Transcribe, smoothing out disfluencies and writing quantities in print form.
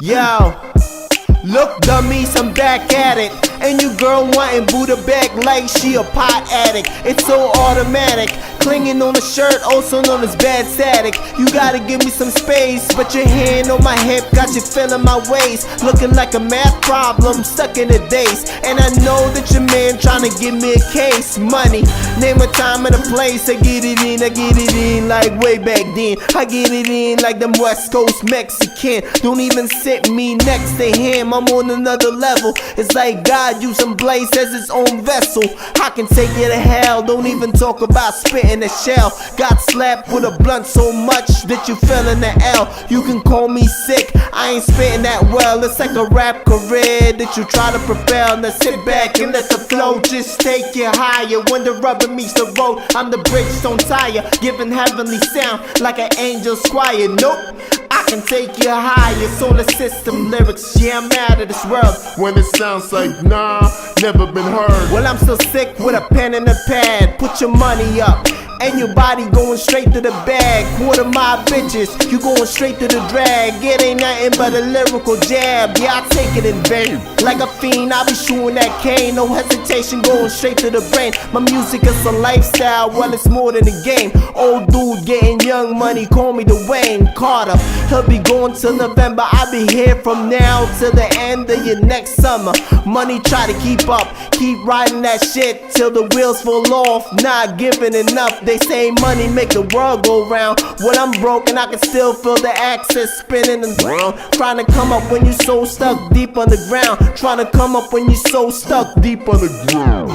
Yo, look dummies, I'm back at it. And you girl wantin' Buddha back like she a pot addict. It's so automatic, clinging on the shirt, also known as bad static. You gotta give me some space, but your hand on my hip got you feeling my waist. Looking like a math problem, stuck in a daze. And I know that your man tryna give me a case. Money, name a time and a place. I get it in like way back then. I get it in like them West Coast Mexican. Don't even sit me next to him, I'm on another level. It's like God used some blaze as his own vessel. I can take you to hell, don't even talk about spitting a shell. Got slapped with a blunt so much that you feelin' the L. You can call me sick, I ain't spitting that well. It's like a rap career that you try to propel. Now sit back and let the flow just take you higher. When the rubber meets the road, I'm the Bridgestone tire, giving heavenly sound like an angel's choir. Nope, I can take you higher. Solar system lyrics, yeah, I'm out of this world. When it sounds like nah, never been heard. Well, I'm still sick with a pen and a pad. Put your money up, and your body going straight to the bag. Quarter my bitches, you going straight to the drag. It ain't nothing but a lyrical jab. Yeah, I take it in vain. Like a fiend, I be shooting that cane. No hesitation, going straight to the brain. My music is a lifestyle, well it's more than a game. Old dude getting young money, call me Dwayne Carter. He'll be going till November, I'll be here from now till the end of your next summer. Money try to keep up, keep riding that shit till the wheels fall off. Not giving enough, they say money make the world go round. Well, I'm broke and I can still feel the axis spinning around. Trying to come up when you so stuck deep underground. Trying to come up when you so stuck deep underground.